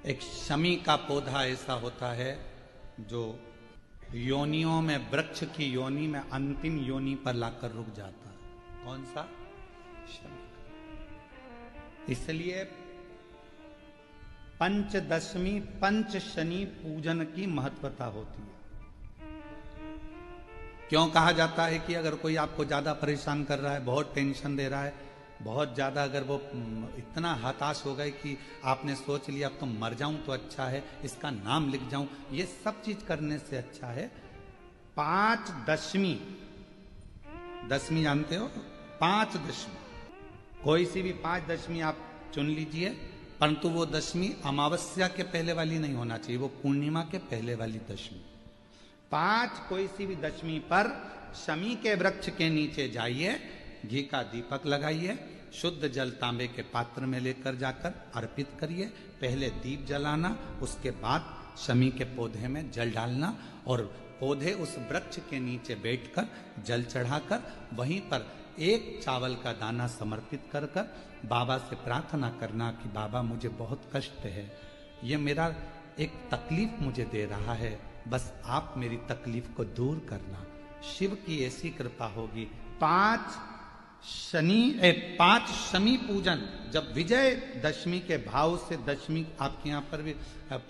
एक शमी का पौधा ऐसा होता है जो योनियों में, वृक्ष की योनि में अंतिम योनि पर लाकर रुक जाता है। कौन सा? शमी। इसलिए पंचदशमी पंच शनि पूजन की महत्वता होती है। क्यों कहा जाता है कि अगर कोई आपको ज्यादा परेशान कर रहा है, बहुत टेंशन दे रहा है, बहुत ज्यादा अगर वो इतना हताश हो गए कि आपने सोच लिया अब तो मर जाऊं तो अच्छा है, इसका नाम लिख जाऊं, ये सब चीज करने से अच्छा है पांच दशमी। दशमी जानते हो? पांच दशमी, कोई सी भी पांच दशमी आप चुन लीजिए, परंतु वो दशमी अमावस्या के पहले वाली नहीं होना चाहिए, वो पूर्णिमा के पहले वाली दशमी। पांच कोई सी भी दशमी पर शमी के वृक्ष के नीचे जाइए, घी का दीपक लगाइए, शुद्ध जल तांबे के पात्र में लेकर जाकर अर्पित करिए। पहले दीप जलाना, उसके बाद शमी के पौधे में जल डालना और पौधे उस वृक्ष के नीचे बैठकर जल चढ़ाकर वहीं पर एक चावल का दाना समर्पित कर कर बाबा से प्रार्थना करना कि बाबा मुझे बहुत कष्ट है, ये मेरा एक तकलीफ मुझे दे रहा है, बस आप मेरी तकलीफ को दूर करना। शिव की ऐसी कृपा होगी। पांच शमी पूजन, जब विजय दशमी के भाव से दशमी आपके यहाँ पर भी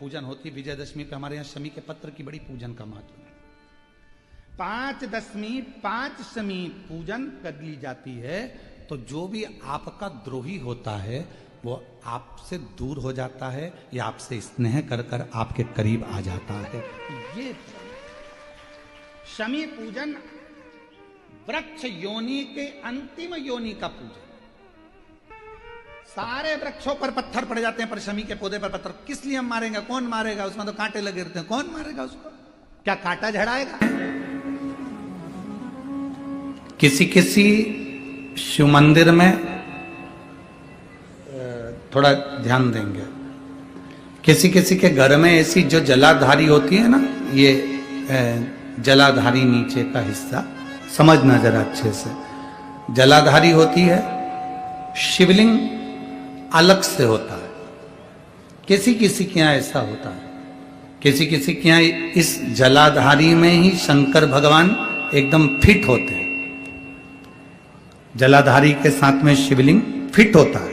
पूजन होती है, विजयदशमी पे हमारे यहाँ शमी के पत्र की बड़ी पूजन का महत्व है। पांच दशमी पांच शमी पूजन कर ली जाती है तो जो भी आपका द्रोही होता है वो आपसे दूर हो जाता है या आपसे स्नेह कर कर आपके करीब आ जाता है। ये शमी पूजन वृक्ष योनि के अंतिम योनि का पूजन। सारे वृक्षों पर पत्थर पड़ जाते हैं पर शमी के पौधे पर पत्थर किस लिए हम मारेंगे? कौन मारेगा? उसमें तो कांटे लगे रहते हैं, कौन मारेगा उसको? क्या कांटा झड़ाएगा? किसी किसी शिव मंदिर में थोड़ा ध्यान देंगे, किसी किसी के घर में ऐसी जो जलाधारी होती है ना, ये जलाधारी नीचे का हिस्सा समझना जरा अच्छे से, जलाधारी होती है, शिवलिंग अलग से होता है। किसी किसी के यहां ऐसा होता है, किसी किसी के यहां इस जलाधारी में ही शंकर भगवान एकदम फिट होते हैं, जलाधारी के साथ में शिवलिंग फिट होता है।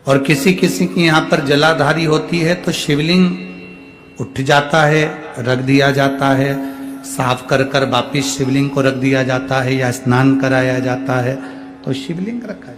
और किसी किसी की यहां पर जलाधारी होती है तो शिवलिंग उठ जाता है, रख दिया जाता है, साफ कर कर वापिस शिवलिंग को रख दिया जाता है या स्नान कराया जाता है तो शिवलिंग रखा जाता है।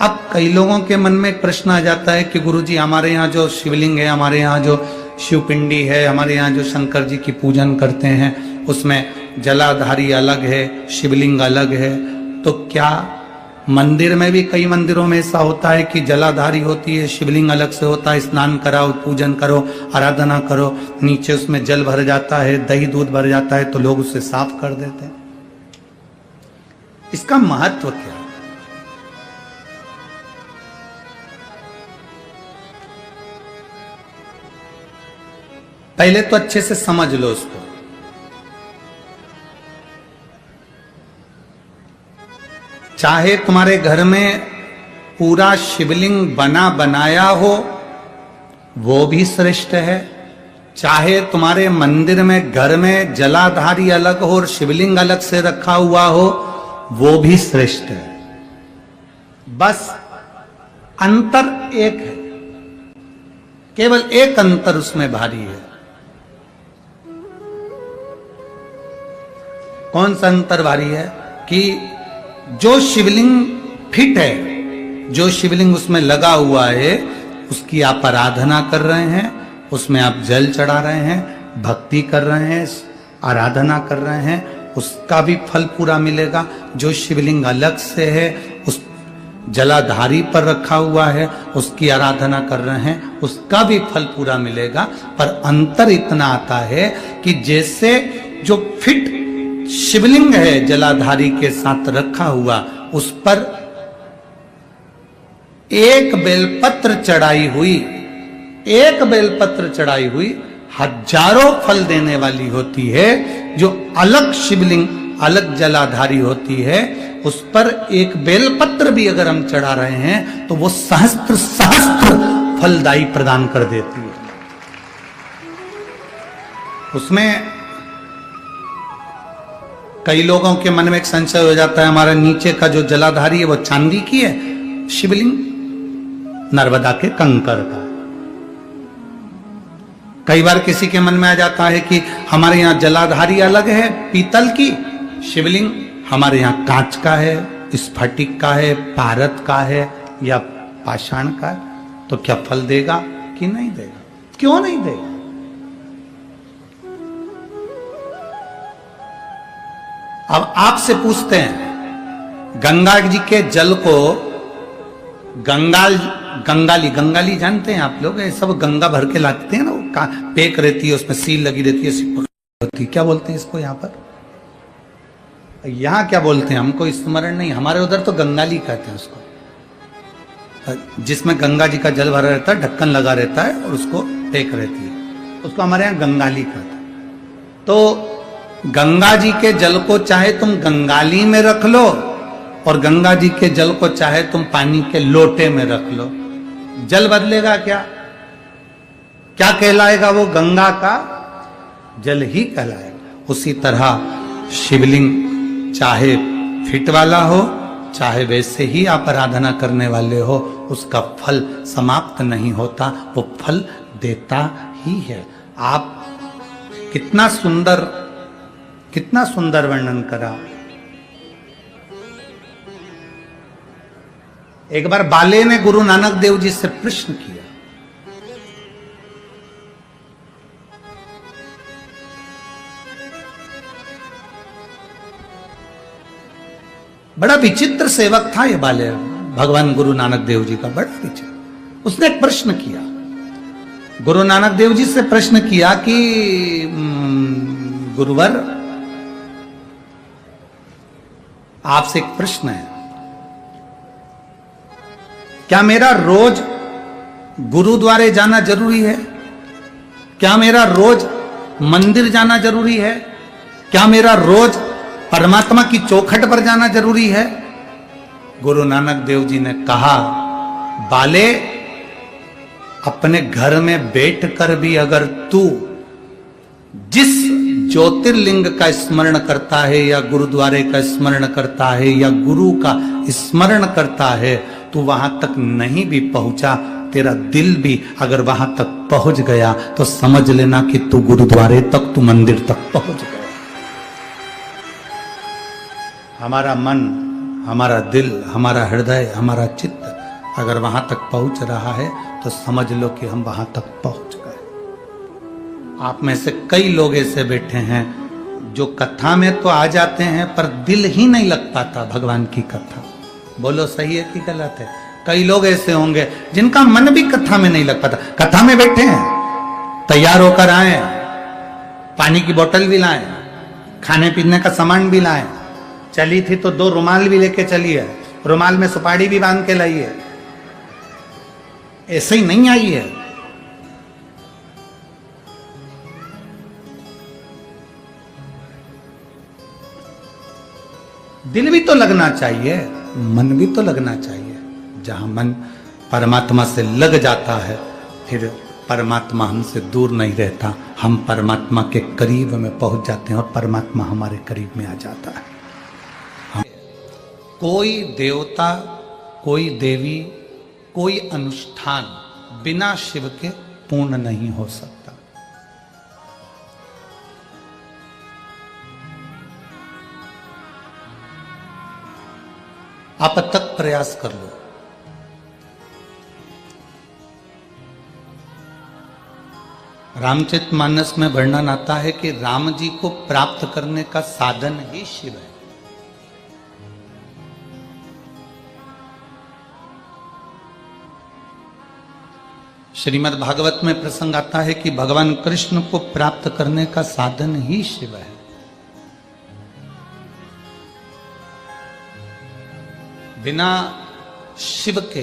अब कई लोगों के मन में एक प्रश्न आ जाता है कि गुरुजी हमारे यहाँ जो शिवलिंग है, हमारे यहाँ जो शिवपिंडी है, हमारे यहाँ जो शंकर जी की पूजन करते हैं उसमें जलाधारी अलग है, शिवलिंग अलग है, तो क्या मंदिर में भी कई मंदिरों में ऐसा होता है कि जलाधारी होती है, शिवलिंग अलग से होता है, स्नान कराओ, पूजन करो, आराधना करो, नीचे उसमें जल भर जाता है, दही दूध भर जाता है तो लोग उसे साफ कर देते हैं। इसका महत्व क्या है? पहले तो अच्छे से समझ लो उसको। चाहे तुम्हारे घर में पूरा शिवलिंग बना बनाया हो वो भी श्रेष्ठ है, चाहे तुम्हारे मंदिर में घर में जलाधारी अलग हो और शिवलिंग अलग से रखा हुआ हो वो भी श्रेष्ठ है। बस अंतर एक है, केवल एक अंतर उसमें भारी है। कौन सा अंतर भारी है? कि जो शिवलिंग फिट है, जो शिवलिंग उसमें लगा हुआ है, उसकी आप आराधना कर रहे हैं, उसमें आप जल चढ़ा रहे हैं, भक्ति कर रहे हैं, आराधना कर रहे हैं, उसका भी फल पूरा मिलेगा। जो शिवलिंग अलग से है, उस जलाधारी पर रखा हुआ है, उसकी आराधना कर रहे हैं, उसका भी फल पूरा मिलेगा। पर अंतर इतना आता है कि जैसे जो फिट शिवलिंग है जलाधारी के साथ रखा हुआ, उस पर एक बेलपत्र चढ़ाई हुई, एक बेलपत्र चढ़ाई हुई हजारों फल देने वाली होती है। जो अलग शिवलिंग अलग जलाधारी होती है उस पर एक बेलपत्र भी अगर हम चढ़ा रहे हैं तो वो सहस्त्र सहस्त्र फलदायी प्रदान कर देती है। उसमें कई लोगों के मन में एक संशय हो जाता है, हमारा नीचे का जो जलाधारी है वो चांदी की है, शिवलिंग नर्मदा के कंकर का। कई बार किसी के मन में आ जाता है कि हमारे यहाँ जलाधारी अलग है पीतल की, शिवलिंग हमारे यहाँ कांच का है, स्फटिक का है, पारद का है या पाषाण का है, तो क्या फल देगा कि नहीं देगा? क्यों नहीं देगा? अब आपसे पूछते हैं, गंगा जी के जल को गंगाली जानते हैं आप लोग? सब गंगा भर के लाते हैं ना, वो पेक रहती है, उसमें सील लगी रहती है, क्या बोलते हैं इसको? यहाँ पर यहाँ क्या बोलते हैं हमको स्मरण नहीं, हमारे उधर तो गंगाली कहते हैं उसको, जिसमें गंगा जी का जल भरा रहता है, ढक्कन लगा रहता है और उसको पेक रहती है, उसको हमारे यहाँ गंगाली कहते हैं। तो गंगा जी के जल को चाहे तुम गंगाली में रख लो और गंगा जी के जल को चाहे तुम पानी के लोटे में रख लो, जल बदलेगा क्या? क्या कहलाएगा वो? गंगा का जल ही कहलाएगा। उसी तरह शिवलिंग चाहे फिट वाला हो, चाहे वैसे ही आप आराधना करने वाले हो, उसका फल समाप्त नहीं होता, वो फल देता ही है। आप कितना सुंदर वर्णन करा। एक बार बाले ने गुरु नानक देव जी से प्रश्न किया, बड़ा विचित्र सेवक था ये बाले, भगवान गुरु नानक देव जी का बड़ा विचित्र। उसने एक प्रश्न किया, गुरु नानक देव जी से प्रश्न किया कि गुरुवर आपसे एक प्रश्न है, क्या मेरा रोज गुरुद्वारे जाना जरूरी है? क्या मेरा रोज मंदिर जाना जरूरी है? क्या मेरा रोज परमात्मा की चौखट पर जाना जरूरी है? गुरु नानक देव जी ने कहा, बाले अपने घर में बैठकर भी अगर तू जिस ज्योतिर्लिंग का स्मरण करता है या गुरुद्वारे का स्मरण करता है या गुरु का स्मरण करता है, तू वहां तक नहीं भी पहुंचा, तेरा दिल भी अगर वहां तक पहुंच गया तो समझ लेना कि तू गुरुद्वारे तक, तू मंदिर तक पहुंच गया। हमारा मन, हमारा दिल, हमारा हृदय, हमारा चित्त अगर वहां तक पहुंच रहा है तो समझ लो कि हम वहां तक पहुंच गए। आप में से कई लोग ऐसे बैठे हैं जो कथा में तो आ जाते हैं पर दिल ही नहीं लग पाता भगवान की कथा। बोलो सही है कि गलत है? कई लोग ऐसे होंगे जिनका मन भी कथा में नहीं लग पाता। कथा में बैठे हैं, तैयार होकर आए, पानी की बोतल भी लाए, खाने पीने का सामान भी लाए, चली थी तो 2 रुमाल भी लेके चली है, रुमाल में सुपारी भी बांध के लाई है, ऐसे ही नहीं आई है। दिल भी तो लगना चाहिए, मन भी तो लगना चाहिए। जहां मन परमात्मा से लग जाता है फिर परमात्मा हमसे दूर नहीं रहता, हम परमात्मा के करीब में पहुंच जाते हैं और परमात्मा हमारे करीब में आ जाता है। कोई देवता, कोई देवी, कोई अनुष्ठान बिना शिव के पूर्ण नहीं हो सकता। आप तक प्रयास कर लो। रामचरितमानस में वर्णन आता है कि राम जी को प्राप्त करने का साधन ही शिव है। श्रीमद् भागवत में प्रसंग आता है कि भगवान कृष्ण को प्राप्त करने का साधन ही शिव है। बिना शिव के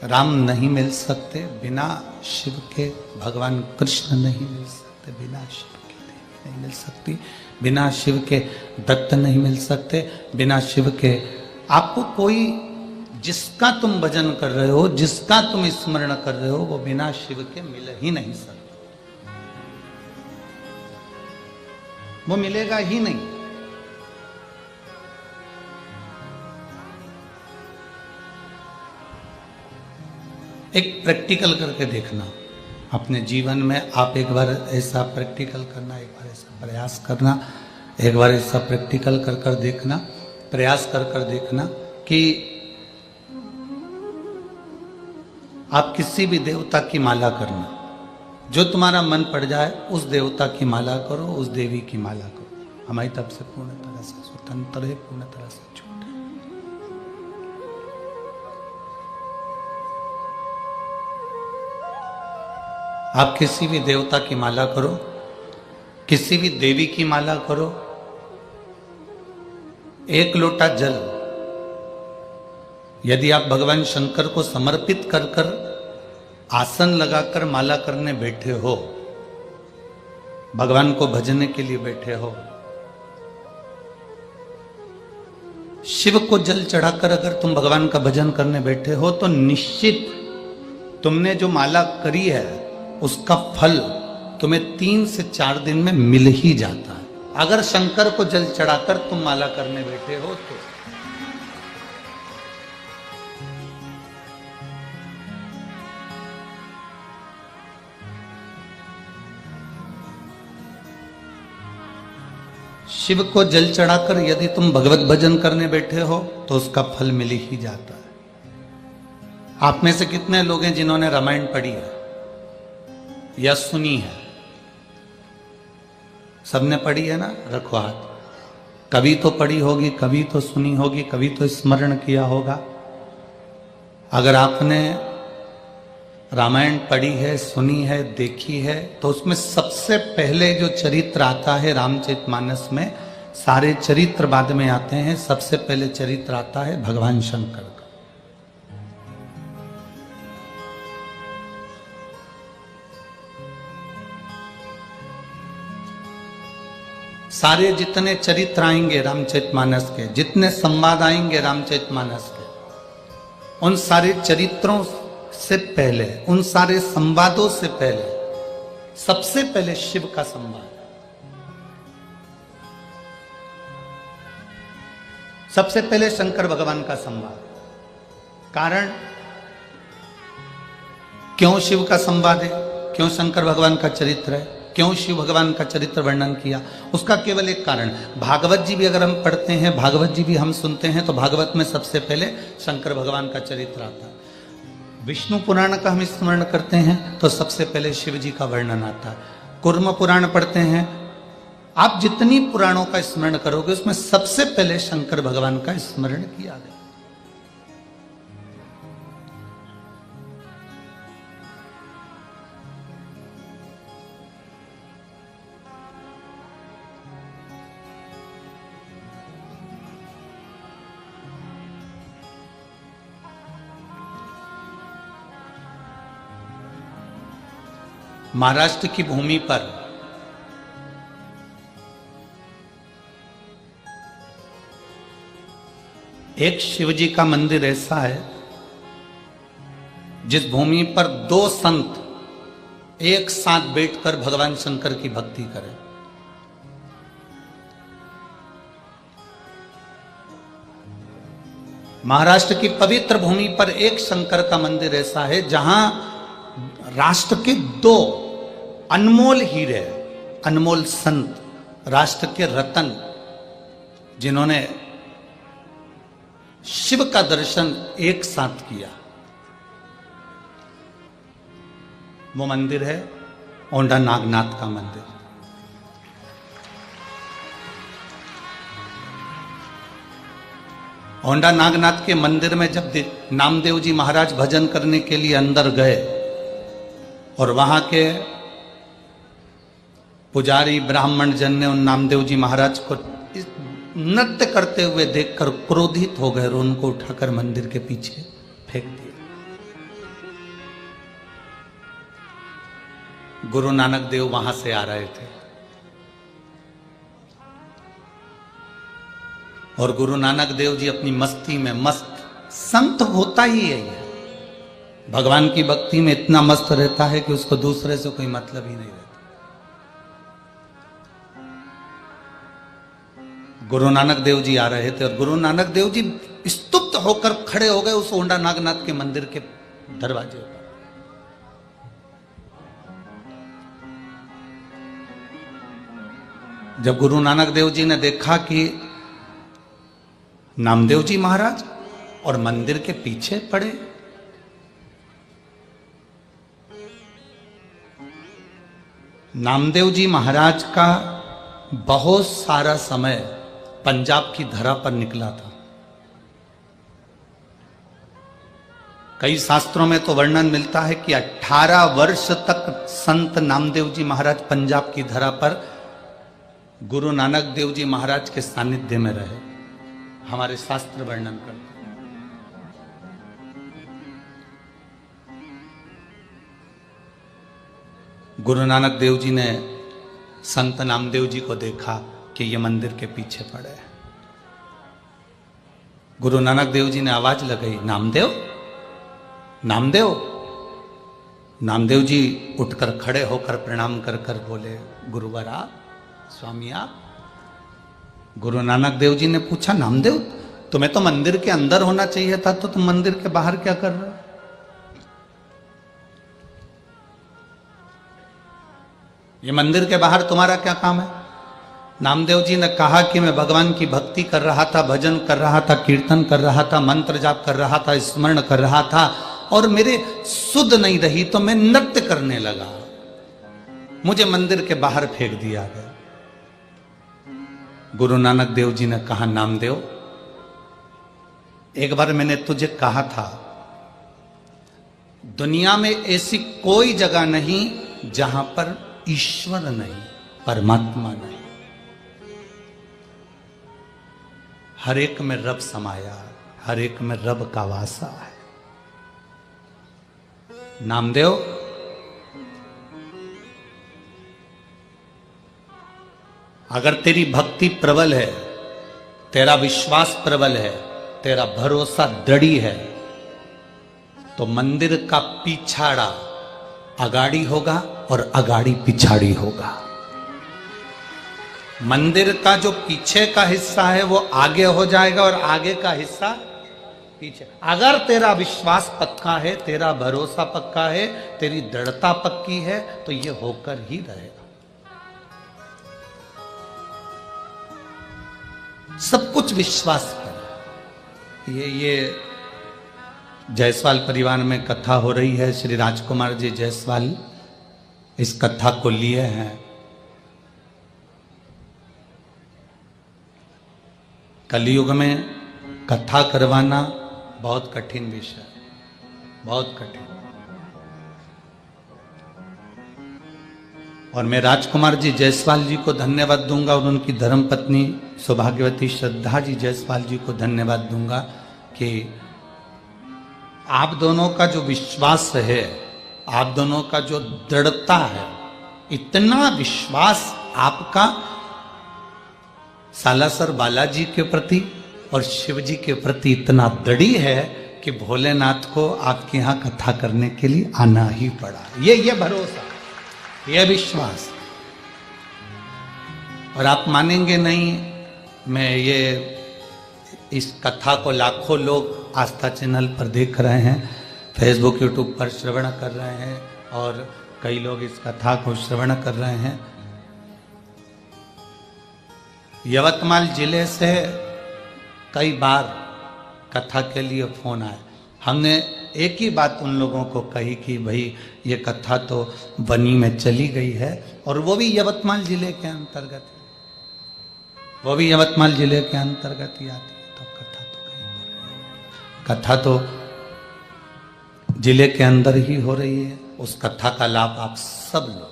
राम नहीं मिल सकते, बिना शिव के भगवान कृष्ण नहीं मिल सकते, बिना शिव के देवी नहीं मिल सकती, बिना शिव के दत्त नहीं मिल सकते, बिना शिव के आपको कोई जिसका तुम भजन कर रहे हो, जिसका तुम स्मरण कर रहे हो, वो बिना शिव के मिल ही नहीं सकता, वो मिलेगा ही नहीं। एक प्रैक्टिकल करके देखना अपने जीवन में, आप एक बार ऐसा प्रैक्टिकल करना, एक बार ऐसा प्रयास करना, एक बार ऐसा प्रैक्टिकल कर कर देखना, प्रयास कर कर देखना कि आप किसी भी देवता की माला करना, जो तुम्हारा मन पड़ जाए उस देवता की माला करो, उस देवी की माला करो। हमारी तरफ से पूर्ण तरह से स्वतंत्र है, पूर्ण तरह से छोटे। आप किसी भी देवता की माला करो, किसी भी देवी की माला करो, एक लोटा जल यदि आप भगवान शंकर को समर्पित कर कर आसन लगाकर माला करने बैठे हो, भगवान को भजने के लिए बैठे हो, शिव को जल चढ़ाकर अगर तुम भगवान का भजन करने बैठे हो, तो निश्चित तुमने जो माला करी है उसका फल तुम्हें 3 से 4 दिन में मिल ही जाता है। अगर शंकर को जल चढ़ाकर तुम माला करने बैठे हो तो शिव को जल चढ़ाकर यदि तुम भगवत भजन करने बैठे हो तो उसका फल मिल ही जाता है। आप में से कितने लोग हैं जिन्होंने रामायण पढ़ी है या सुनी है? सबने पढ़ी है ना? रखो हाथ। कभी तो पढ़ी होगी, कभी तो सुनी होगी, कभी तो स्मरण किया होगा। अगर आपने रामायण पढ़ी है, सुनी है, देखी है, तो उसमें सबसे पहले जो चरित्र आता है रामचरितमानस में, सारे चरित्र बाद में आते हैं, सबसे पहले चरित्र आता है भगवान शंकर का। सारे जितने चरित्र आएंगे रामचरितमानस के, जितने संवाद आएंगे रामचरितमानस के, उन सारे चरित्रों से पहले, उन सारे संवादों से पहले सबसे पहले शिव का संवाद, सबसे पहले शंकर भगवान का संवाद। कारण क्यों शिव का संवाद है, क्यों शंकर भगवान का चरित्र है, क्यों शिव भगवान का चरित्र वर्णन किया, उसका केवल एक कारण, भागवत जी भी अगर हम पढ़ते हैं, भागवत जी भी हम सुनते हैं, तो भागवत में सबसे पहले शंकर भगवान का चरित्र आता है। विष्णु पुराण का हम स्मरण करते हैं तो सबसे पहले शिव जी का वर्णन आता है। कुर्म पुराण पढ़ते हैं, आप जितनी पुराणों का स्मरण करोगे उसमें सबसे पहले शंकर भगवान का स्मरण किया गया। महाराष्ट्र की भूमि पर एक शिवजी का मंदिर ऐसा है जिस भूमि पर 2 संत एक साथ बैठकर भगवान शंकर की भक्ति करें। महाराष्ट्र की पवित्र भूमि पर एक शंकर का मंदिर ऐसा है जहां राष्ट्र के 2 अनमोल हीरे, अनमोल संत, राष्ट्र के रतन, जिन्होंने शिव का दर्शन एक साथ किया, वो मंदिर है औंढा नागनाथ का मंदिर। औंढा नागनाथ के मंदिर में जब नामदेव जी महाराज भजन करने के लिए अंदर गए और वहां के पुजारी ब्राह्मण जन ने उन नामदेव जी महाराज को नृत्य करते हुए देखकर क्रोधित हो गए और उनको उठाकर मंदिर के पीछे फेंक दिया। गुरु नानक देव वहां से आ रहे थे और गुरु नानक देव जी अपनी मस्ती में मस्त संत होता ही है ये, भगवान की भक्ति में इतना मस्त रहता है कि उसको दूसरे से कोई मतलब ही नहीं रहता। गुरु नानक देव जी आ रहे थे और गुरु नानक देव जी स्तुप्त होकर खड़े हो गए उस ओंडा नागनाथ के मंदिर के दरवाजे पर। जब गुरु नानक देव जी ने देखा कि नामदेव जी महाराज और मंदिर के पीछे पड़े, नामदेव जी महाराज का बहुत सारा समय पंजाब की धरा पर निकला था। कई शास्त्रों में तो वर्णन मिलता है कि 18 वर्ष तक संत नामदेव जी महाराज पंजाब की धरा पर गुरु नानक देव जी महाराज के सानिध्य में रहे। हमारे शास्त्र वर्णन करते हैं। गुरु नानक देव जी ने संत नामदेव जी को देखा कि ये मंदिर के पीछे पड़े। गुरु नानक देव जी ने आवाज लगाई, नामदेव नामदेव। नामदेव जी उठकर खड़े होकर प्रणाम कर कर बोले, गुरुवर आप, स्वामी आप। गुरु नानक देव जी ने पूछा, नामदेव तुम्हें तो मंदिर के अंदर होना चाहिए था, तो तुम मंदिर के बाहर क्या कर रहे हो? ये मंदिर के बाहर तुम्हारा क्या काम है? नामदेव जी ने कहा कि मैं भगवान की भक्ति कर रहा था, भजन कर रहा था, कीर्तन कर रहा था, मंत्र जाप कर रहा था, स्मरण कर रहा था और मेरे सुध नहीं रही तो मैं नृत्य करने लगा, मुझे मंदिर के बाहर फेंक दिया गया। गुरु नानक देव जी ने कहा, नामदेव एक बार मैंने तुझे कहा था, दुनिया में ऐसी कोई जगह नहीं जहां पर ईश्वर नहीं, परमात्मा नहीं। हर एक में रब समाया, हर एक में रब का वासा है। नामदेव अगर तेरी भक्ति प्रबल है, तेरा विश्वास प्रबल है, तेरा भरोसा दृढ़ी है, तो मंदिर का पिछाड़ा अगाड़ी होगा और अगाड़ी पिछाड़ी होगा। मंदिर का जो पीछे का हिस्सा है वो आगे हो जाएगा और आगे का हिस्सा पीछे। अगर तेरा विश्वास पक्का है, तेरा भरोसा पक्का है, तेरी दृढ़ता पक्की है, तो ये होकर ही रहेगा। सब कुछ विश्वास कर। ये जायसवाल परिवार में कथा हो रही है। श्री राजकुमार जी जायसवाल इस कथा को लिए हैं। कलयुग में कथा करवाना बहुत कठिन विषय है, बहुत कठिन। और मैं राजकुमार जी जायसवाल जी को धन्यवाद दूंगा और उनकी धर्मपत्नी सौभाग्यवती श्रद्धा जी जायसवाल जी को धन्यवाद दूंगा कि आप दोनों का जो विश्वास है, आप दोनों का जो दृढ़ता है, इतना विश्वास आपका सालासर बालाजी के प्रति और शिव जी के प्रति इतना दृढ़ी है कि भोलेनाथ को आपके यहाँ कथा करने के लिए आना ही पड़ा। ये भरोसा, ये विश्वास। और आप मानेंगे नहीं, मैं ये इस कथा को लाखों लोग आस्था चैनल पर देख रहे हैं, फेसबुक यूट्यूब पर श्रवण कर रहे हैं और कई लोग इस कथा को श्रवण कर रहे हैं। यवतमाल जिले से कई बार कथा के लिए फोन आए। हमने एक ही बात उन लोगों को कही कि भाई ये कथा तो बनी में चली गई है, और वो भी यवतमाल जिले के अंतर्गत, वो भी यवतमाल जिले के अंतर्गत ही आती है। तो कथा तो कहीं, कथा तो जिले के अंदर ही हो रही है। उस कथा का लाभ आप सब लो।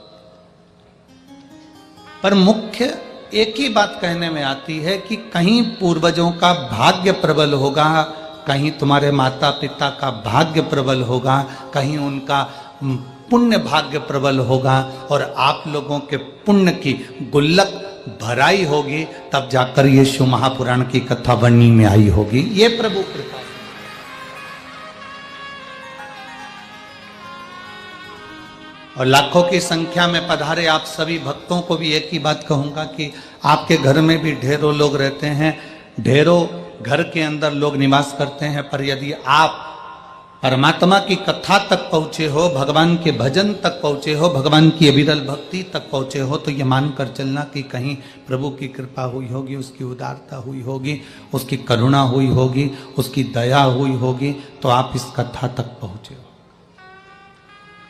पर मुख्य एक ही बात कहने में आती है कि कहीं पूर्वजों का भाग्य प्रबल होगा, कहीं तुम्हारे माता पिता का भाग्य प्रबल होगा, कहीं उनका पुण्य भाग्य प्रबल होगा, और आप लोगों के पुण्य की गुल्लक भराई होगी, तब जाकर ये शिव महापुराण की कथा बननी में आई होगी। ये प्रभु कृपा। और लाखों की संख्या में पधारे आप सभी भक्तों को भी एक ही बात कहूंगा कि आपके घर में भी ढेरों लोग रहते हैं, ढेरों घर के अंदर लोग निवास करते हैं, पर यदि आप परमात्मा की कथा तक पहुंचे हो, भगवान के भजन तक पहुंचे हो, भगवान की अविरल भक्ति तक पहुंचे हो, तो ये मानकर चलना कि कहीं प्रभु की कृपा हुई होगी, उसकी उदारता हुई होगी, उसकी करुणा हुई होगी, उसकी दया हुई होगी, तो आप इस कथा तक पहुंचे हो।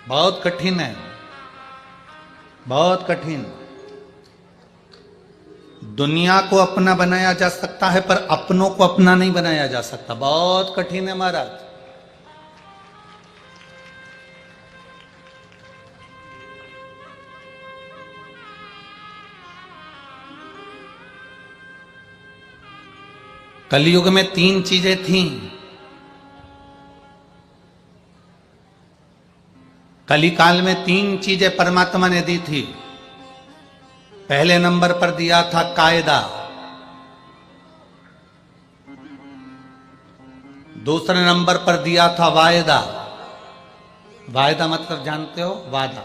बहुत कठिन है, बहुत कठिन। दुनिया को अपना बनाया जा सकता है, पर अपनों को अपना नहीं बनाया जा सकता। बहुत कठिन है महाराज। कलयुग में 3 चीजें थीं। कलिकाल में 3 चीजें परमात्मा ने दी थी। पहले नंबर पर दिया था कायदा, दूसरे नंबर पर दिया था वायदा। वायदा मतलब जानते हो, वादा।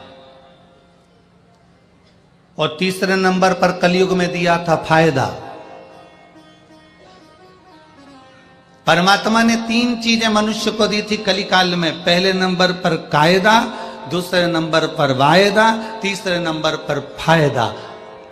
और तीसरे नंबर पर कलयुग में दिया था फायदा। परमात्मा ने 3 चीजें मनुष्य को दी थी कलिकाल में। पहले नंबर पर कायदा, दूसरे नंबर पर वायदा, तीसरे नंबर पर फायदा।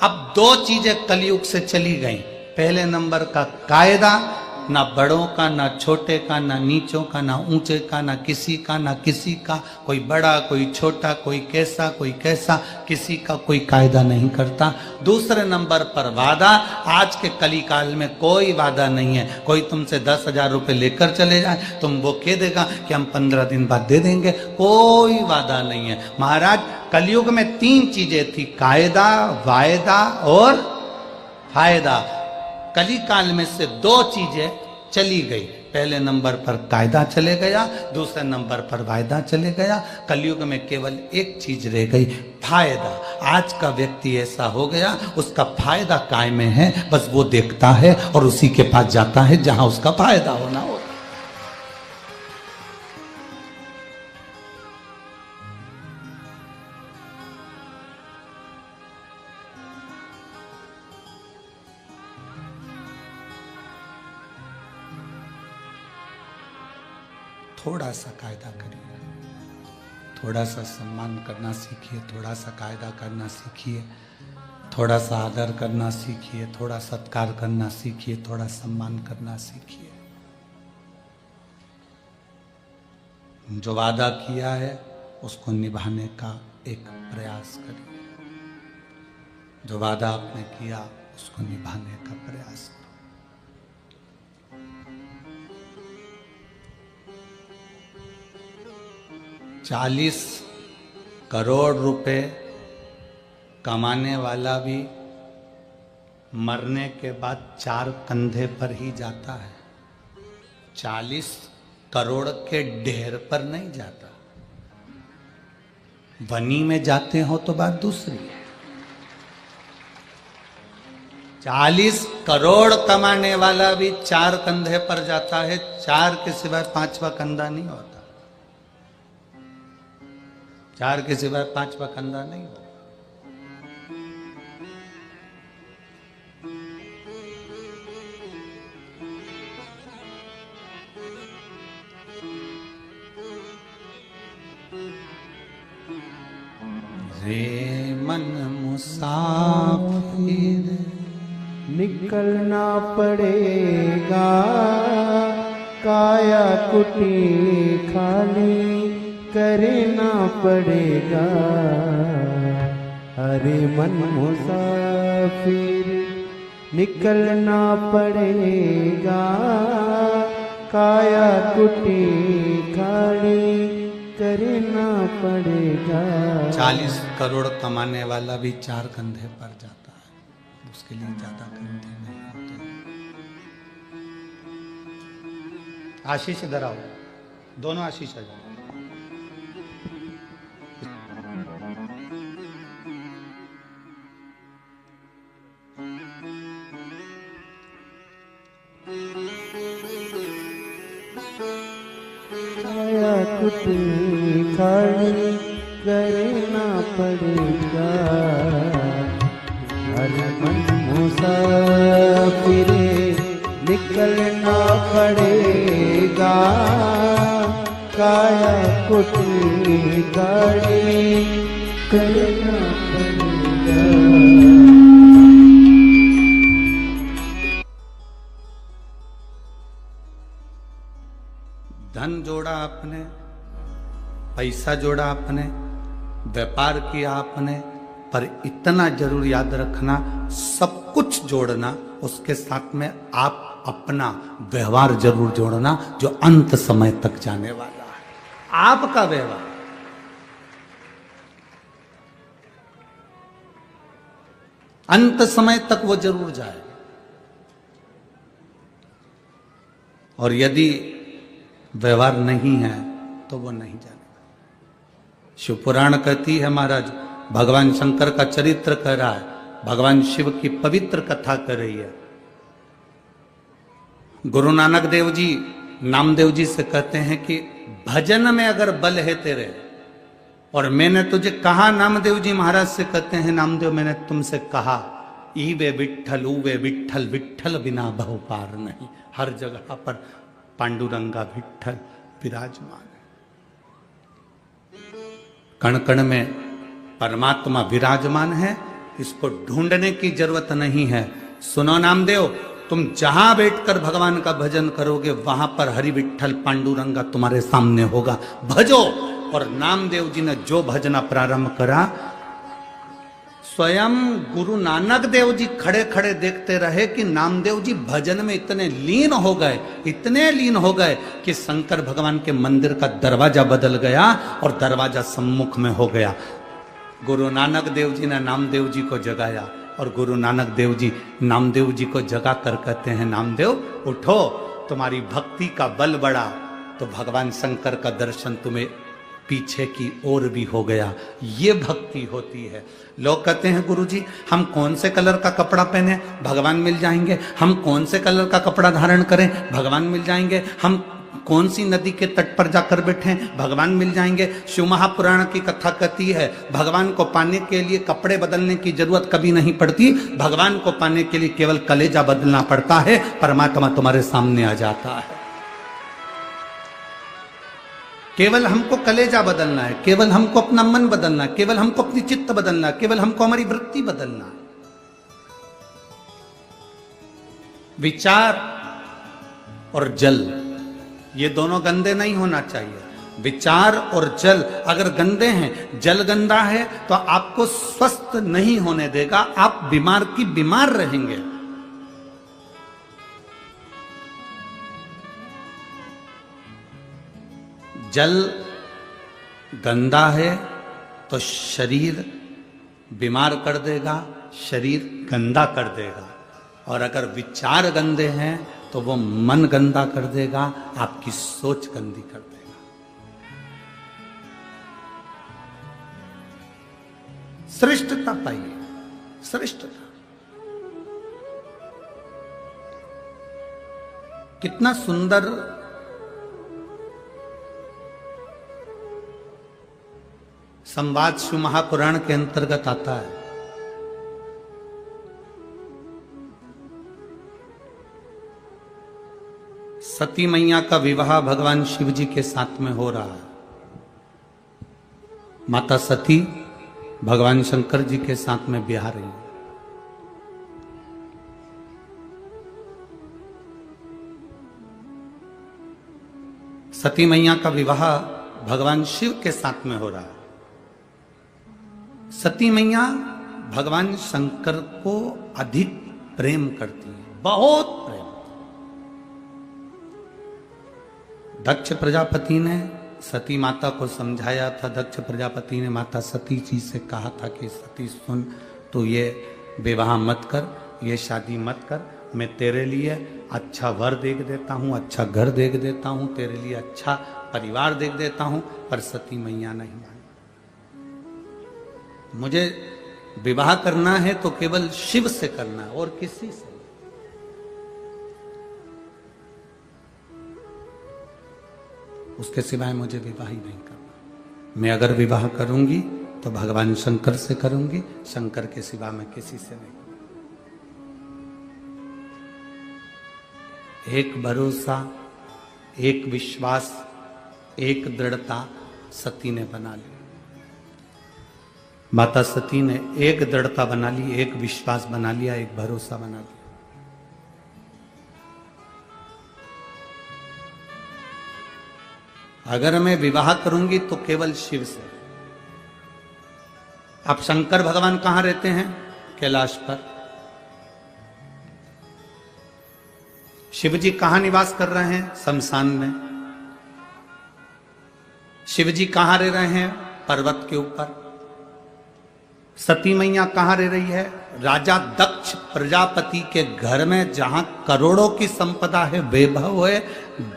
अब 2 चीजें कलयुग से चली गई। पहले नंबर का कायदा, ना बड़ों का, ना छोटे का, ना नीचों का, ना ऊंचे का, ना किसी का, ना किसी का। कोई बड़ा, कोई छोटा, कोई कैसा, कोई कैसा, किसी का कोई कायदा नहीं करता। दूसरे नंबर पर वादा। आज के कलिकाल में कोई वादा नहीं है। कोई तुमसे 10,000 रुपये लेकर चले जाए, तुम वो कह देगा कि हम 15 दिन बाद दे देंगे। कोई वादा नहीं है महाराज। कलयुग में 3 चीजें थी, कायदा, वायदा और फायदा। कलिकाल में से 2 चीजें चली गई। पहले नंबर पर कायदा चले गया, दूसरे नंबर पर वायदा चले गया। कलयुग में केवल एक चीज रह गई, फायदा। आज का व्यक्ति ऐसा हो गया, उसका फायदा काय में है, बस वो देखता है और उसी के पास जाता है जहां उसका फायदा होना हो। थोड़ा सा कायदा करिए, थोड़ा सा सम्मान करना सीखिए, थोड़ा सा कायदा करना सीखिए, थोड़ा सा आदर करना सीखिए, थोड़ा सत्कार करना सीखिए, थोड़ा सम्मान करना सीखिए। जो वादा किया है उसको निभाने का एक प्रयास करिए। जो वादा आपने किया उसको निभाने का प्रयास करिए। 40 करोड़ रुपए कमाने वाला भी मरने के बाद 4 कंधे पर ही जाता है। 40 करोड़ के ढेर पर नहीं जाता। वनी में जाते हो तो बात दूसरी है। 40 करोड़ कमाने वाला भी 4 कंधे पर जाता है। 4 के सिवाय 5वां कंधा नहीं होता। 4 के सिवाय 5वां कंधा नहीं होता। रे मन मुसाफिर निकलना पड़ेगा, काया कुटी खाली करना पड़ेगा। अरे मन मुसाफिर निकलना पड़ेगा, काया कुटी खाली करना पड़ेगा। 40 करोड़ कमाने वाला भी 4 कंधे पर जाता है, उसके लिए ज्यादा कंधे नहीं होते। आशीष इधर आओ, दोनों आशीष आ जाओ। काया कुटी खाली करे करना पड़ेगा। हर मन मुसाफिर निकलना पड़ेगा, काया कुटी गाड़ी करना पड़ेगा। धन जोड़ा आपने, पैसा जोड़ा आपने, व्यापार किया आपने, पर इतना जरूर याद रखना, सब कुछ जोड़ना, उसके साथ में आप अपना व्यवहार जरूर जोड़ना, जो अंत समय तक जाने वाला है। आपका व्यवहार, अंत समय तक वो जरूर जाए। और यदि व्यवहार नहीं है तो वो नहीं जाने। शिवपुराण कहती है महाराज, भगवान शंकर का चरित्र कह रहा है, भगवान शिव की पवित्र कथा कर रही है। गुरु नानक देव जी नामदेव जी से कहते हैं कि भजन में अगर बल है तेरे, और मैंने तुझे कहा, नामदेव जी महाराज से कहते हैं, नामदेव मैंने तुमसे कहा, ई वे विठ्ठल ऊ वे विठ्ठल, विठ्ठल बिना बहु पार नहीं। हर जगह पर पांडुरंगा विठ्ठल विराजमान है, कण कण में परमात्मा विराजमान है। इसको ढूंढने की जरूरत नहीं है। सुनो नामदेव, तुम जहां बैठकर भगवान का भजन करोगे, वहां पर हरि विठ्ठल पांडुरंगा तुम्हारे सामने होगा, भजो। और नामदेव जी ने जो भजना प्रारंभ करा, स्वयं गुरु नानक देव जी खड़े खड़े देखते रहे कि नामदेव जी भजन में इतने लीन हो गए, इतने लीन हो गए कि शंकर भगवान के मंदिर का दरवाजा बदल गया और दरवाजा सम्मुख में हो गया। गुरु नानक देव जी ने नामदेव जी को जगाया, और गुरु नानक देव जी नामदेव जी को जगा कर कहते हैं, नामदेव उठो, तुम्हारी भक्ति का बल बढ़ा तो भगवान शंकर का दर्शन तुम्हें पीछे की ओर भी हो गया। ये भक्ति होती है। लोग कहते हैं गुरुजी हम कौन से कलर का कपड़ा पहने, भगवान मिल जाएंगे। हम कौन से कलर का कपड़ा धारण करें, भगवान मिल जाएंगे। हम कौन सी नदी के तट पर जाकर बैठे, भगवान मिल जाएंगे। शिव महापुराण की कथा कहती है, भगवान को पाने के लिए कपड़े बदलने की जरूरत कभी नहीं पड़ती। भगवान को पाने के लिए केवल कलेजा बदलना पड़ता है, परमात्मा तुम्हारे सामने आ जाता है। केवल हमको कलेजा बदलना है, केवल हमको अपना मन बदलना है, केवल हमको अपनी चित्त बदलना है, केवल हमको हमारी वृत्ति बदलना है। विचार और जल, ये दोनों गंदे नहीं होना चाहिए। विचार और जल अगर गंदे हैं, जल गंदा है तो आपको स्वस्थ नहीं होने देगा, आप बीमार की बीमार रहेंगे। जल गंदा है तो शरीर बीमार कर देगा, शरीर गंदा कर देगा। और अगर विचार गंदे हैं तो वो मन गंदा कर देगा, आपकी सोच गंदी कर देगा। श्रेष्ठता पाइए, श्रेष्ठता। कितना सुंदर संवाद शिव महापुराण के अंतर्गत आता है। सती मैया का विवाह भगवान शिव जी के साथ में हो रहा है। माता सती भगवान शंकर जी के साथ में ब्याह रही है। सती मैया का विवाह भगवान शिव के साथ में हो रहा है। सती मैया भगवान शंकर को अधिक प्रेम करती है, बहुत प्रेम। दक्ष प्रजापति ने सती माता को समझाया था। दक्ष प्रजापति ने माता सती जी से कहा था कि सती सुन, तो ये विवाह मत कर, ये शादी मत कर, मैं तेरे लिए अच्छा वर देख देता हूँ, अच्छा घर देख देता हूँ, तेरे लिए अच्छा परिवार देख देता हूँ। पर सती मैया नहीं मानी। मुझे विवाह करना है तो केवल शिव से करना है और किसी से। उसके सिवाय मुझे विवाह ही नहीं करना। मैं अगर विवाह करूंगी तो भगवान शंकर से करूंगी, शंकर के सिवा मैं किसी से नहीं। एक भरोसा, एक विश्वास, एक दृढ़ता सती ने बना ली। माता सती ने एक दृढ़ता बना ली, एक विश्वास बना लिया, एक भरोसा बना लिया। अगर मैं विवाह करूंगी तो केवल शिव से। अब शंकर भगवान कहां रहते हैं? कैलाश पर। शिव जी कहां निवास कर रहे हैं? शमशान में। शिव जी कहां रह रहे हैं? पर्वत के ऊपर। सती मैया कहां रह रही है? राजा दक्ष प्रजापति के घर में, जहां करोड़ों की संपदा है, वैभव है,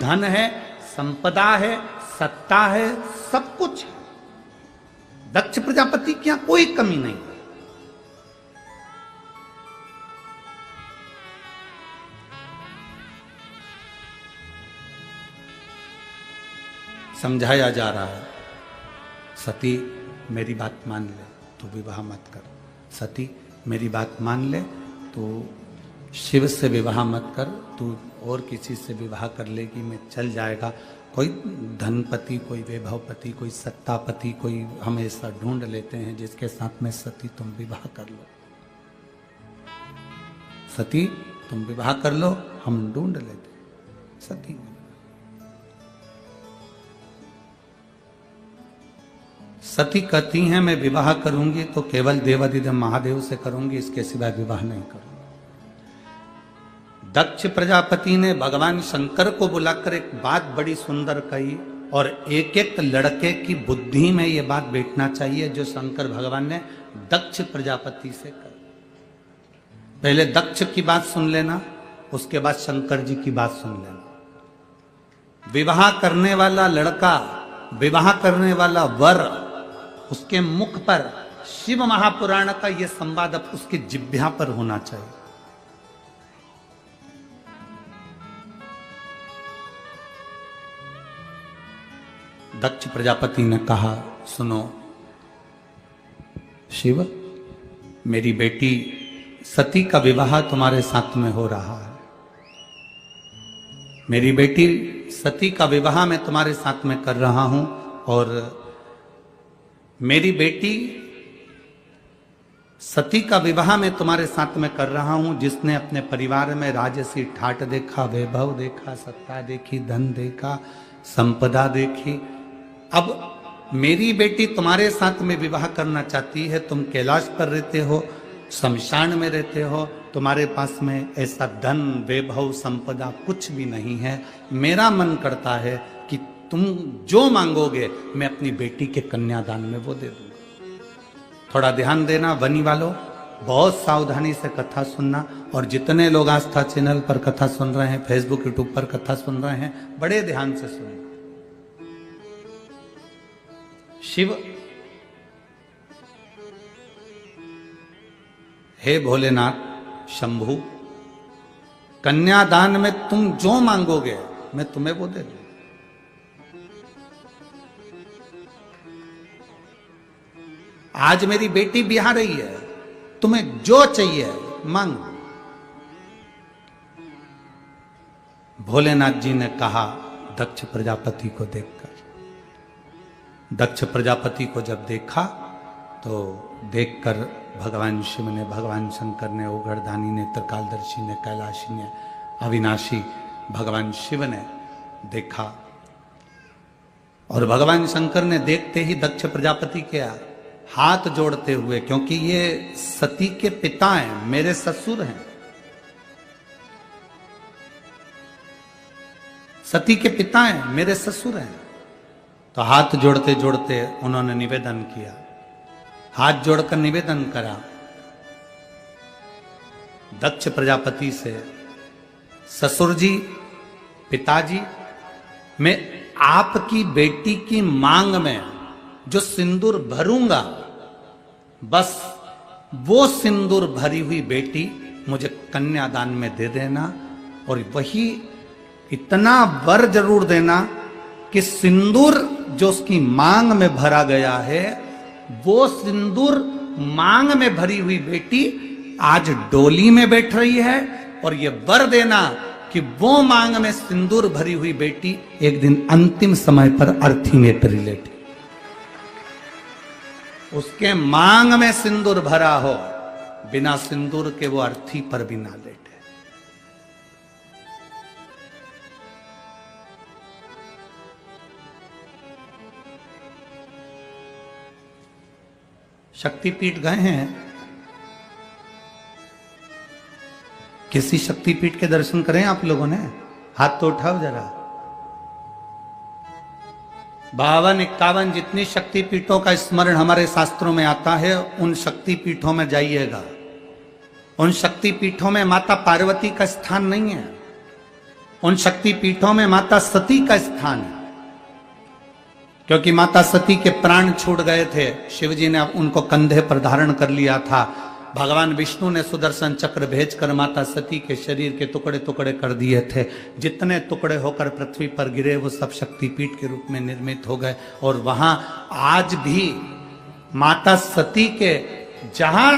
धन है, संपदा है, सत्ता है, सब कुछ है। दक्ष प्रजापति की यहां कोई कमी नहीं। समझाया जा रहा है, सती मेरी बात मान ले तो विवाह मत कर। सती मेरी बात मान ले तो शिव से विवाह मत कर, तू और किसी से विवाह कर लेगी मैं चल जाएगा। कोई धनपति, कोई वैभवपति, कोई सत्तापति, कोई हम ऐसा ढूंढ लेते हैं जिसके साथ में सती तुम विवाह कर लो। सती तुम विवाह कर लो, हम ढूंढ लेते। सती सती कहती हैं मैं विवाह करूंगी तो केवल देवाधिदेव महादेव से करूंगी, इसके सिवाय विवाह नहीं करूंगी। दक्ष प्रजापति ने भगवान शंकर को बुलाकर एक बात बड़ी सुंदर कही, और एक एक लड़के की बुद्धि में यह बात बैठना चाहिए जो शंकर भगवान ने दक्ष प्रजापति से कही। पहले दक्ष की बात सुन लेना, उसके बाद शंकर जी की बात सुन लेना। विवाह करने वाला लड़का, विवाह करने वाला वर, उसके मुख पर शिव महापुराण का यह संवाद अब उसकी जिह्वा पर होना चाहिए। दक्ष प्रजापति ने कहा, सुनो शिव, मेरी बेटी सती का विवाह तुम्हारे साथ में हो रहा है। मेरी बेटी सती का विवाह मैं तुम्हारे साथ में कर रहा हूं, और मेरी बेटी सती का विवाह मैं तुम्हारे साथ में कर रहा हूं, जिसने अपने परिवार में राजसी ठाट देखा, वैभव देखा, सत्ता देखी, धन देखा, संपदा देखी। अब मेरी बेटी तुम्हारे साथ में विवाह करना चाहती है। तुम कैलाश पर रहते हो, शमशान में रहते हो, तुम्हारे पास में ऐसा धन, वैभव, संपदा कुछ भी नहीं है। मेरा मन करता है कि तुम जो मांगोगे मैं अपनी बेटी के कन्यादान में वो दे दूंगा। थोड़ा ध्यान देना वनी वालों, बहुत सावधानी से कथा सुनना, और जितने लोग आस्था चैनल पर कथा सुन रहे हैं, फेसबुक यूट्यूब पर कथा सुन रहे हैं, बड़े ध्यान से सुनना। शिव, हे भोलेनाथ शंभु, कन्यादान में तुम जो मांगोगे मैं तुम्हें वो दे दूंगा। आज मेरी बेटी ब्याह रही है, तुम्हें जो चाहिए मांगो। भोलेनाथ जी ने कहा दक्ष प्रजापति को देखकर। दक्ष प्रजापति को जब देखा तो देखकर भगवान शिव ने, भगवान शंकर ने, ओघड़दानी ने, त्रिकालदर्शी ने, कैलाशी ने, अविनाशी भगवान शिव ने देखा, और भगवान शंकर ने देखते ही दक्ष प्रजापति के हाथ जोड़ते हुए, क्योंकि ये सती के पिता हैं, मेरे ससुर हैं, सती के पिता हैं, मेरे ससुर हैं, तो हाथ जोड़ते जोड़ते उन्होंने निवेदन किया, हाथ जोड़कर निवेदन करा दक्ष प्रजापति से, ससुर जी, पिताजी, मैं आपकी बेटी की मांग में जो सिंदूर भरूंगा, बस वो सिंदूर भरी हुई बेटी मुझे कन्यादान में दे देना, और वही इतना वर जरूर देना कि सिंदूर जो उसकी मांग में भरा गया है वो सिंदूर मांग में भरी हुई बेटी आज डोली में बैठ रही है, और ये वर देना कि वो मांग में सिंदूर भरी हुई बेटी एक दिन अंतिम समय पर अर्थी में परिलेटी। उसके मांग में सिंदूर भरा हो, बिना सिंदूर के वो अर्थी पर भी ना लेटे। शक्तिपीठ गए हैं? किसी शक्तिपीठ के दर्शन करें आप लोगों ने? हाथ तो उठाओ जरा। 52-51 जितनी शक्तिपीठों का स्मरण हमारे शास्त्रों में आता है, उन शक्तिपीठों में जाइएगा। उन शक्तिपीठों में माता पार्वती का स्थान नहीं है, उन शक्तिपीठों में माता सती का स्थान है। क्योंकि माता सती के प्राण छूट गए थे, शिवजी ने उनको कंधे पर धारण कर लिया था। भगवान विष्णु ने सुदर्शन चक्र भेजकर माता सती के शरीर के टुकड़े टुकड़े कर दिए थे। जितने टुकड़े होकर पृथ्वी पर गिरे वो सब शक्तिपीठ के रूप में निर्मित हो गए। और वहां आज भी माता सती के जहां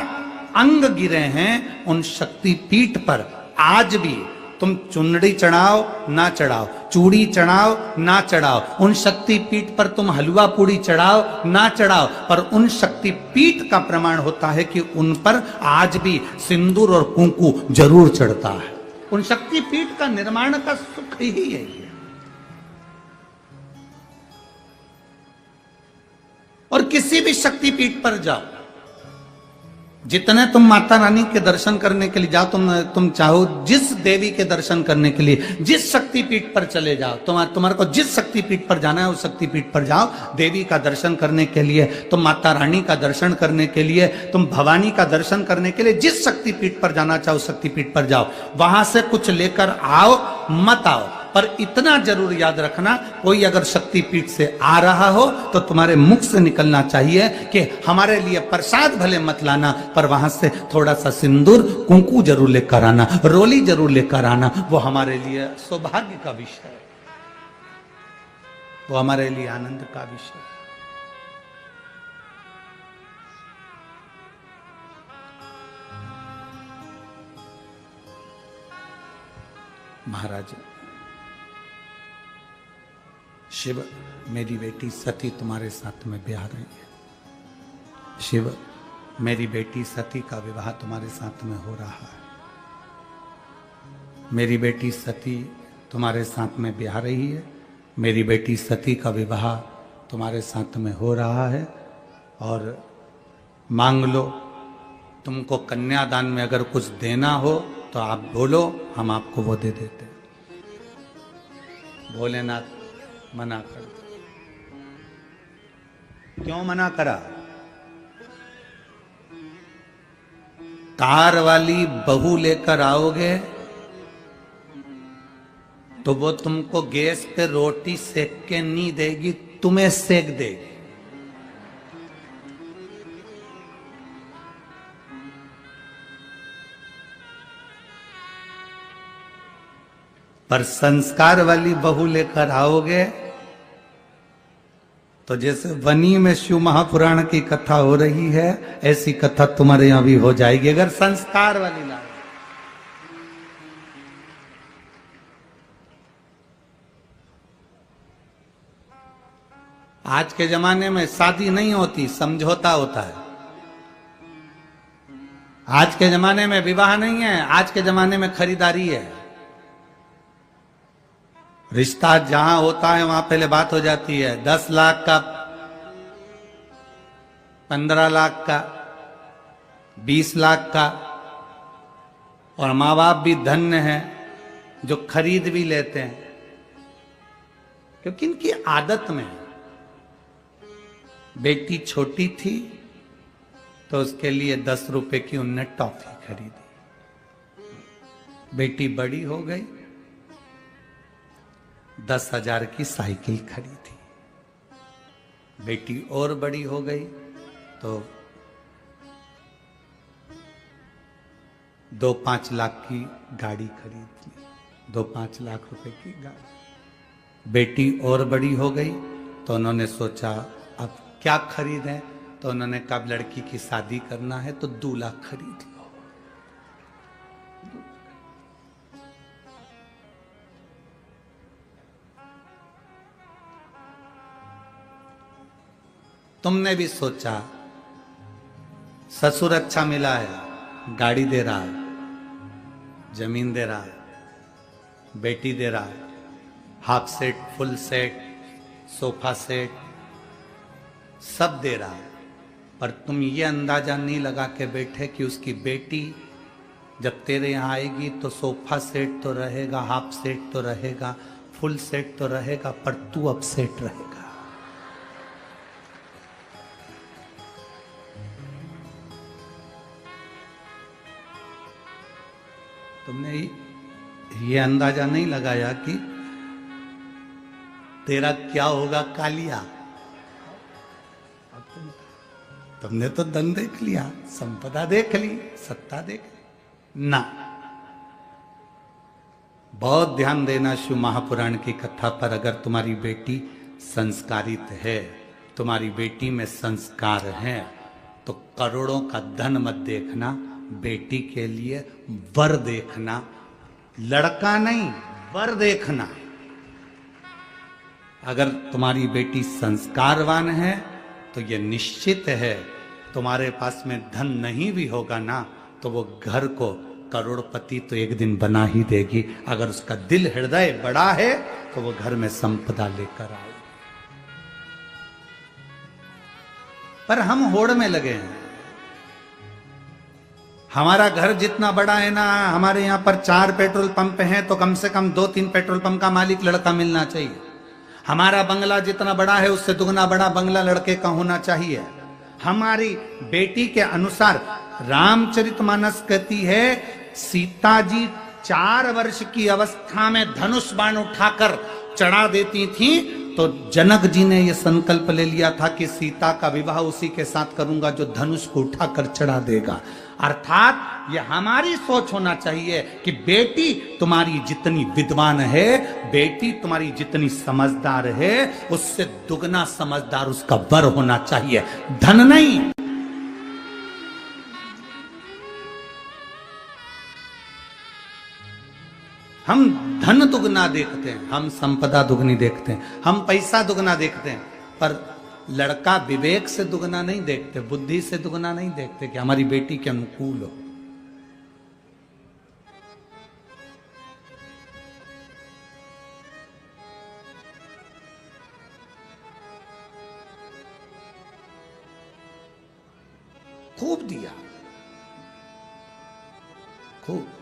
अंग गिरे हैं, उन शक्तिपीठ पर आज भी तुम चुनरी चढ़ाओ ना चढ़ाओ, चूड़ी चढ़ाओ ना चढ़ाओ, उन शक्तिपीठ पर तुम हलवा पूड़ी चढ़ाओ ना चढ़ाओ, पर उन शक्तिपीठ का प्रमाण होता है कि उन पर आज भी सिंदूर और कुंकू जरूर चढ़ता है। उन शक्तिपीठ का निर्माण का सुख ही है ये। और किसी भी शक्तिपीठ पर जाओ, जितने तुम माता रानी के दर्शन करने के लिए जाओ, तुम चाहो जिस देवी के दर्शन करने के लिए जिस शक्तिपीठ पर चले जाओ, तुम्हारे को जिस शक्तिपीठ पर जाना है उस शक्तिपीठ पर जाओ। देवी का दर्शन करने के लिए, तुम माता रानी का दर्शन करने के लिए, तुम भवानी का दर्शन करने के लिए जिस शक्तिपीठ पर जाना चाहो उस शक्तिपीठ पर जाओ। वहां से कुछ लेकर आओ मत आओ, पर इतना जरूर याद रखना, कोई अगर शक्तिपीठ से आ रहा हो तो तुम्हारे मुख से निकलना चाहिए कि हमारे लिए प्रसाद भले मत लाना, पर वहां से थोड़ा सा सिंदूर कुंकू जरूर लेकर आना, रोली जरूर लेकर आना। वो हमारे लिए सौभाग्य का विषय है, वो हमारे लिए आनंद का विषय है। महाराज शिव, मेरी बेटी सती तुम्हारे साथ में ब्याह रही है। शिव, मेरी बेटी सती का विवाह तुम्हारे साथ में हो रहा है। मेरी बेटी सती तुम्हारे साथ में ब्याह रही है। मेरी बेटी सती का विवाह तुम्हारे साथ में हो रहा है। और मांग लो, तुमको कन्यादान में अगर कुछ देना हो तो आप बोलो, हम आपको वो दे देते। भोलेनाथ मना कर। क्यों मना करा? तार वाली बहू लेकर आओगे तो वो तुमको गैस पे रोटी सेक के नहीं देगी, तुम्हें सेक देगी। पर संस्कार वाली बहू लेकर आओगे तो जैसे वनी में शिव महापुराण की कथा हो रही है, ऐसी कथा तुम्हारे यहां भी हो जाएगी अगर संस्कार वाली लाओ। आज के जमाने में शादी नहीं होती, समझौता होता है। आज के जमाने में विवाह नहीं है, आज के जमाने में खरीदारी है। रिश्ता जहां होता है वहां पहले बात हो जाती है, 10 लाख का, 15 लाख का, 20 लाख का। और माँ बाप भी धन्य हैं जो खरीद भी लेते हैं, क्योंकि इनकी आदत में है। बेटी छोटी थी तो उसके लिए 10 रुपए की उनने टॉफी खरीदी। बेटी बड़ी हो गई, 10,000 की साइकिल खरीदी। बेटी और बड़ी हो गई तो 2-5 लाख की गाड़ी खरीद ली, 2-5 लाख रुपए की गाड़ी। बेटी और बड़ी हो गई तो उन्होंने सोचा अब क्या खरीदें, तो उन्होंने कहा लड़की की शादी करना है तो दूल्हा खरीद लो। तुमने भी सोचा ससुर अच्छा मिला है, गाड़ी दे रहा है, जमीन दे रहा है, बेटी दे रहा है, half set, full set, sofa set, सब दे रहा है, पर तुम ये अंदाजा नहीं लगा के बैठे कि उसकी बेटी जब तेरे यहां आएगी तो सोफा सेट तो रहेगा, हाफ सेट तो रहेगा, फुल सेट तो रहेगा, पर तू अब सेट रहेगा। तुमने ये अंदाजा नहीं लगाया कि तेरा क्या होगा कालिया। तुमने तो धन देख लिया, संपदा देख ली, सत्ता देख ली ना। बहुत ध्यान देना शिव महापुराण की कथा पर। अगर तुम्हारी बेटी संस्कारित है, तुम्हारी बेटी में संस्कार है, तो करोड़ों का धन मत देखना, बेटी के लिए वर देखना, लड़का नहीं वर देखना। अगर तुम्हारी बेटी संस्कारवान है तो यह निश्चित है तुम्हारे पास में धन नहीं भी होगा ना तो वो घर को करोड़पति तो एक दिन बना ही देगी। अगर उसका दिल हृदय बड़ा है तो वो घर में संपदा लेकर आए। पर हम होड़ में लगे हैं। हमारा घर जितना बड़ा है ना, हमारे यहां पर 4 पेट्रोल पंप हैं तो कम से कम 2-3 पेट्रोल पंप का मालिक लड़का मिलना चाहिए। हमारा बंगला जितना बड़ा है उससे दुगना बड़ा बंगला लड़के का होना चाहिए। हमारी बेटी के अनुसार रामचरितमानस कहती है सीता जी 4 वर्ष की अवस्था में धनुष बाण उठाकर चढ़ा देती थी, तो जनक जी ने यह संकल्प ले लिया था कि सीता का विवाह उसी के साथ करूंगा जो धनुष को उठाकर चढ़ा देगा। अर्थात यह हमारी सोच होना चाहिए कि बेटी तुम्हारी जितनी विद्वान है, बेटी तुम्हारी जितनी समझदार है, उससे दुगना समझदार उसका वर होना चाहिए, धन नहीं। हम धन दुगना देखते हैं, हम संपदा दुगनी देखते हैं, हम पैसा दुगना देखते हैं, पर लड़का विवेक से दुगना नहीं देखते, बुद्धि से दुगना नहीं देखते कि हमारी बेटी के अनुकूल हो। खूब दिया, खूब।